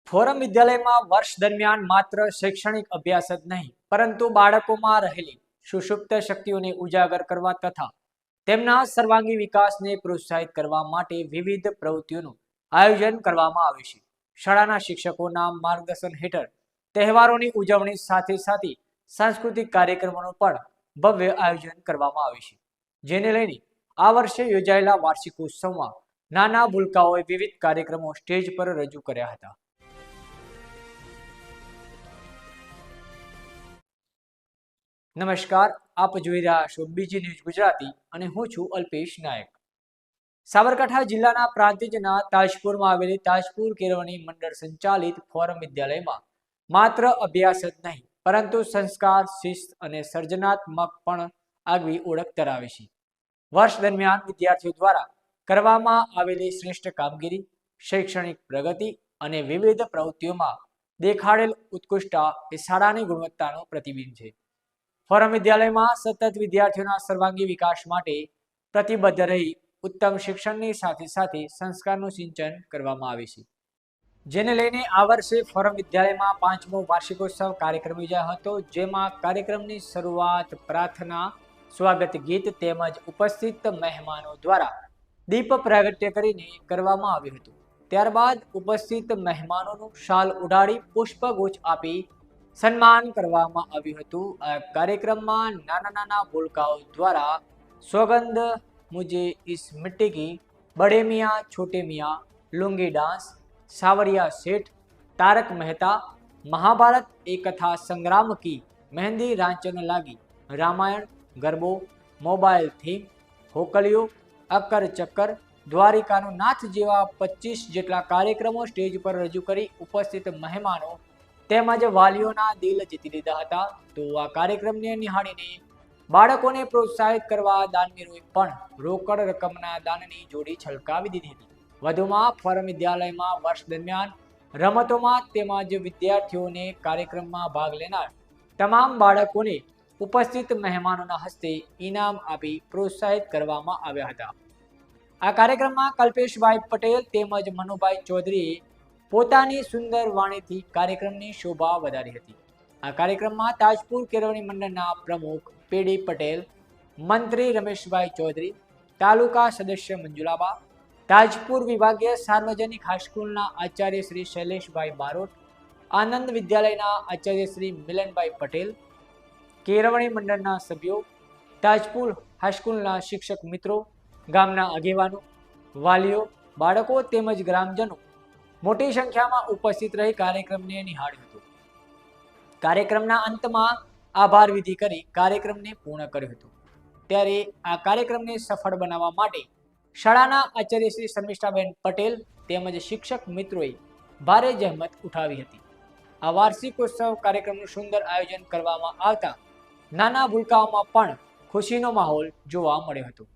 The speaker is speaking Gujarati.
ફોરમ વિદ્યાલયમાં વર્ષ દરમિયાન માત્ર શૈક્ષણિક અભ્યાસ જ નહીં, પરંતુ બાળકોમાં રહેલી સુષુપ્ત શક્તિઓને ઉજાગર કરવા તથા તેમના સર્વાંગી વિકાસને પ્રોત્સાહિત કરવા માટે વિવિધ પ્રવૃત્તિઓનું આયોજન કરવામાં આવે છે. શાળાના શિક્ષકોના માર્ગદર્શન હેઠળ તહેવારોની ઉજવણી સાથે સાથે સાંસ્કૃતિક કાર્યક્રમોનું પણ ભવ્ય આયોજન કરવામાં આવે છે, જેને લઈને આ વર્ષે યોજાયેલા વાર્ષિકોત્સવમાં નાના ભૂલકાઓએ વિવિધ કાર્યક્રમો સ્ટેજ પર રજૂ કર્યા હતા. નમસ્કાર, આપ જોઈ રહ્યા છો બીજી ન્યૂઝ ગુજરાતી અને હું છું અલ્પેશ નાયક. સાબરકાંઠા જિલ્લાના પ્રાંતિજના તાજપુરમાં આવેલી તાજપુર કેળવણી મંડળ સંચાલિત ફોરમ વિદ્યાલયમાં માત્ર અભ્યાસ જ નહીં, પરંતુ સંસ્કાર, શિસ્ત અને સર્જનાત્મક પણ આગવી ઓળખ ધરાવે છે. વર્ષ દરમિયાન વિદ્યાર્થીઓ દ્વારા કરવામાં આવેલી શ્રેષ્ઠ કામગીરી, શૈક્ષણિક પ્રગતિ અને વિવિધ પ્રવૃત્તિઓમાં દેખાડેલ ઉત્કૃષ્ટતા એ શાળાની ગુણવત્તાનું પ્રતિબિંબ છે. ફોરમ વિદ્યાલયમાં સતત વિદ્યાર્થીઓના સર્વાંગી વિકાસ માટે પ્રતિબદ્ધ રહી ઉત્તમ શિક્ષણની સાથે સાથે સંસ્કારનું સિંચન કરવામાં આવે છે, જેને લઈને આ વર્ષે ફોરમ વિદ્યાલયમાં 5મો વાર્ષિકોત્સવ કાર્યક્રમ યોજાયો હતો, જેમાં કાર્યક્રમની શરૂઆત પ્રાર્થના, સ્વાગત ગીત તેમજ ઉપસ્થિત મહેમાનો દ્વારા દીપ પ્રાગટ્ય કરીને કરવામાં આવ્યું હતું. ત્યારબાદ ઉપસ્થિત મહેમાનોનું શાલ ઉડાડી પુષ્પગુચ્છ આપી સન્માન કરવામાં આવ્યું હતું. આ કાર્યક્રમમાં નાના ભૂલકાઓ દ્વારા સોગંદ મુझे इस मिट्टी की, बड़े मियाँ छोटे मियाँ, लुंगी डांस, सावरिया सेठ, तारक मेहता, महाभारत एक कथा संग्राम की, मेहंदी रांचन लागी, रामायण, गरबो, मोबाइल थीम, होकलियो, अक्कर चक्कर, દ્વારિકાનો નાથ જેવા 25 જેટલા કાર્યક્રમો સ્ટેજ પર રજૂ કરી ઉપસ્થિત મહેમાનો તેમજ વાલીઓના દિલ જીતી લીધા હતા. તો આ કાર્યક્રમને નિહાળીને બાળકોને પ્રોત્સાહિત કરવા દાનવીરોએ પણ રોકડ રકમના દાનની જોડી છલકાવી દીધી હતી. વધુમાં ફોરમ વિદ્યાલયમાં વર્ષ દરમિયાન રમતોમાં તેમજ વિદ્યાર્થીઓને કાર્યક્રમમાં ભાગ લેનાર તમામ બાળકોને ઉપસ્થિત મહેમાનોના હસ્તે ઇનામ આપી પ્રોત્સાહિત કરવામાં આવ્યા હતા. આ કાર્યક્રમમાં કલ્પેશભાઈ પટેલ તેમજ મનુભાઈ ચૌધરીએ પોતાની સુંદર વાણીથી કાર્યક્રમની શોભા વધારી હતી. આ કાર્યક્રમમાં તાજપુર કેળવણી મંડળના પ્રમુખ પીડી પટેલ, મંત્રી રમેશભાઈ ચૌધરી, તાલુકા સદસ્ય મંજુલાબા, તાજપુર વિભાગીય સાર્વજનિક હાઈસ્કૂલના આચાર્ય શ્રી શૈલેષભાઈ બારોટ, આનંદ વિદ્યાલયના આચાર્ય શ્રી મિલનભાઈ પટેલ, કેળવણી મંડળના સભ્યો, તાજપુર હાઈસ્કૂલના શિક્ષક મિત્રો, ગામના આગેવાનો, વાલીઓ, બાળકો તેમજ ગ્રામજનો મોટી સંખ્યામાં ઉપસ્થિત રહી કાર્યક્રમને નિહાળ્યો હતો. કાર્યક્રમના અંતમાં આભાર વિધિ કરી કાર્યક્રમને પૂર્ણ કર્યો હતો. ત્યારે આ કાર્યક્રમને સફળ બનાવવા માટે શાળાના આચાર્ય શ્રી શર્મિષ્ઠાબેન પટેલ તેમજ શિક્ષક મિત્રોએ ભારે જહેમત ઉઠાવી હતી. આ વાર્ષિકોત્સવ કાર્યક્રમનું સુંદર આયોજન કરવામાં આવતા નાના ભૂલકાઓમાં પણ ખુશીનો માહોલ જોવા મળ્યો હતો.